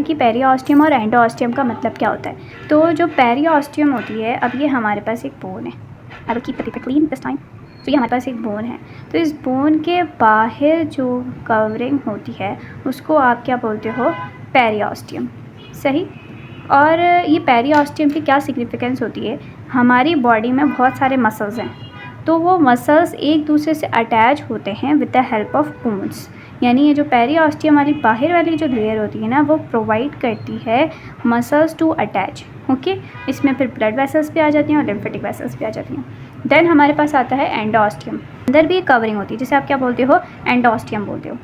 कि पेरिओस्टियम और एंडोस्टियम का मतलब क्या होता है। तो जो पेरिओस्टियम होती है, अब ये हमारे पास एक बोन है, अब keep it clean this time. तो ये हमारे पास एक बोन है, तो इस बोन के बाहर जो कवरिंग होती है उसको आप क्या बोलते हो, पेरिओस्टियम। सही। और ये पेरिओस्टियम की क्या सिग्निफिकेंस होती है, हमारी बॉडी में बहुत सारे मसल्स हैं, तो वो मसल्स एक दूसरे से अटैच होते हैं with the help of bones. यानी ये जो पेरिओस्टियम वाली बाहर वाली जो लेयर होती है ना, वो प्रोवाइड करती है मसल्स टू अटैच। ओके, इसमें फिर ब्लड वेसल्स भी आ जाती हैं और लिम्फेटिक वेसल्स भी आ जाती हैं। देन हमारे पास आता है एंडोस्टियम, अंदर भी कवरिंग होती है जिसे आप क्या बोलते हो, एंडोस्टियम बोलते हो।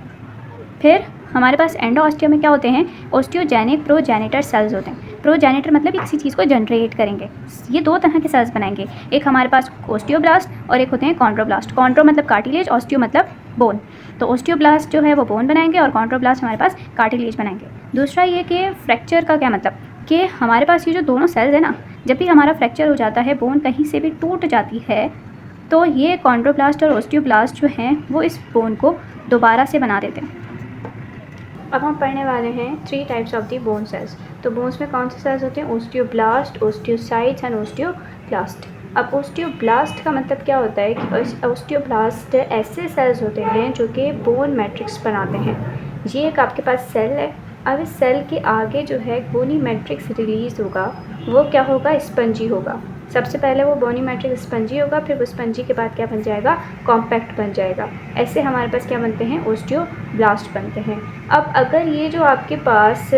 फिर हमारे पास एंडोस्टियम में क्या होते हैं, ओस्टियोजेनिक प्रोजेनिटर सेल्स होते हैं। प्रोजेनिटर मतलब किसी चीज़ को जनरेट करेंगे। ये दो तरह के सेल्स बनाएंगे, एक हमारे पास ओस्टियोब्लास्ट और एक होते हैं कॉन्ड्रोब्लास्ट। कॉन्ड्रो मतलब कार्टिलेज, ओस्टियो मतलब बोन। तो ओस्टियोब्लास्ट जो है वो बोन बनाएंगे और कॉन्ड्रोब्लास्ट हमारे पास कार्टिलेज बनाएंगे। दूसरा ये कि फ्रैक्चर का क्या मतलब, कि हमारे पास ये जो दोनों सेल्स है ना, जब भी हमारा फ्रैक्चर हो जाता है, बोन कहीं से भी टूट जाती है, तो ये कॉन्ड्रोब्लास्ट और ओस्टियोब्लास्ट जो हैं वो इस बोन को दोबारा से बना देते हैं। अब हम पढ़ने वाले हैं 3 types of the bone cells. तो बोन्स में कौन से सेल्स होते हैं, ओस्टियोब्लास्ट, ओस्टियोसाइट्स एंड ओस्टियोक्लास्ट। अब ओस्टियोब्लास्ट का मतलब क्या होता है कि ओस्टियोब्लास्ट ऐसे सेल्स होते हैं जो कि बोन मैट्रिक्स बनाते हैं। ये एक आपके पास सेल है, अब इस सेल के आगे जो है बोनी मैट्रिक्स रिलीज़ होगा, वो क्या होगा, स्पंजी होगा। सबसे पहले वो बोनी मैट्रिक्स स्पंजी होगा, फिर वो स्पंजी के बाद क्या बन जाएगा, कॉम्पैक्ट बन जाएगा। ऐसे हमारे पास क्या बनते हैं, ओस्टियोब्लास्ट बनते हैं। अब अगर ये जो आपके पास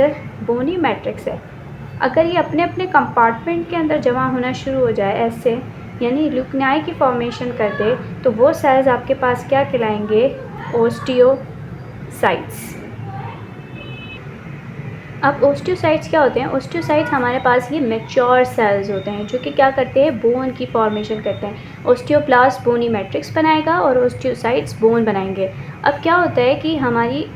बोनी मैट्रिक्स है, अगर ये अपने अपने कंपार्टमेंट के अंदर जमा होना शुरू हो जाए ऐसे, यानी ल्यूकनाई की फॉर्मेशन कर दे, तो वो सेल्स आपके पास क्या कहलाएंगे, ओस्टियोसाइट्स। अब ओस्टियोसाइट्स क्या होते हैं, ओस्टियोसाइट्स हमारे पास ये मैच्योर सेल्स होते हैं जो कि क्या करते हैं, बोन की फॉर्मेशन करते हैं। ओस्टियोब्लास्ट बोनी मैट्रिक्स बनाएगा और ओस्टियोसाइट्स बोन बनाएंगे। अब क्या होता है कि हमारी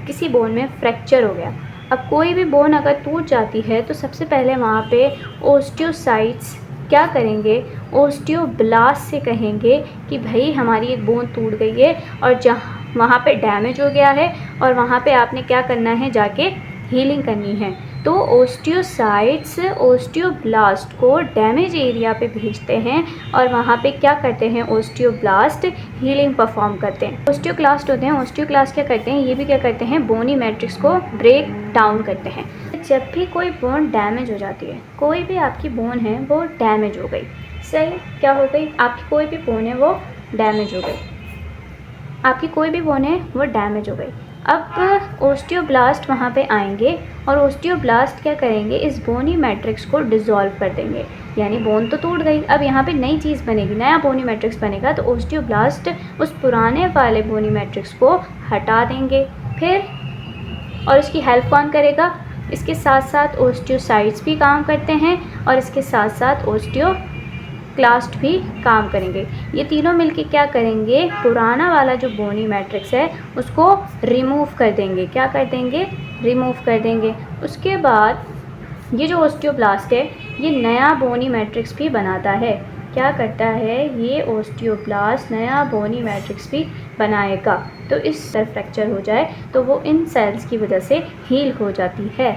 किसी बोन में फ्रैक्चर हो गया, अब कोई भी बोन अगर टूट जाती है तो सबसे पहले वहाँ पे ओस्टियोसाइट्स क्या करेंगे, ओस्टियोब्लास्ट से कहेंगे कि भाई हमारी एक बोन टूट गई है और जहाँ वहाँ पे डैमेज हो गया है और वहाँ पे आपने क्या करना है, जाके हीलिंग करनी है। तो ओस्टियोसाइट्स ओस्टियोब्लास्ट को डैमेज एरिया पे भेजते हैं और वहाँ पे क्या करते हैं, ओस्टियोब्लास्ट हीलिंग परफॉर्म करते हैं। ओस्टियोक्लास्ट होते हैं, ओस्टियोक्लास्ट क्या करते हैं, ये भी क्या करते हैं, बोनी मैट्रिक्स को ब्रेक डाउन करते हैं। जब भी कोई बोन डैमेज हो जाती है, कोई भी आपकी बोन है वो डैमेज हो गई, सही, क्या हो गई, आपकी कोई भी बोन है वो डैमेज हो गई, आपकी कोई भी बोन है वो डैमेज हो गई। अब ओस्टियोब्लास्ट वहाँ पे आएंगे और ओस्टियोब्लास्ट क्या करेंगे, इस बोनी मैट्रिक्स को डिसॉल्व कर देंगे। यानी बोन तो टूट गई, अब यहाँ पे नई चीज़ बनेगी, नया बोनी मैट्रिक्स बनेगा, तो ओस्टियोब्लास्ट उस पुराने वाले बोनी मैट्रिक्स को हटा देंगे। फिर और इसकी हेल्प कौन करेगा, इसके साथ साथ ओस्टियोसाइट्स भी काम करते हैं और इसके साथ साथ ओस्टियोक्लास्ट भी काम करेंगे। ये तीनों मिलके क्या करेंगे, पुराना वाला जो बोनी मैट्रिक्स है उसको रिमूव कर देंगे। क्या कर देंगे, रिमूव कर देंगे। उसके बाद ये जो ओस्टियोब्लास्ट है ये नया बोनी मैट्रिक्स भी बनाता है। क्या करता है, ये ओस्टियोब्लास्ट नया बोनी मैट्रिक्स भी बनाएगा। तो इस फ्रैक्चर हो जाए तो वो इन सेल्स की वजह से हील हो जाती है।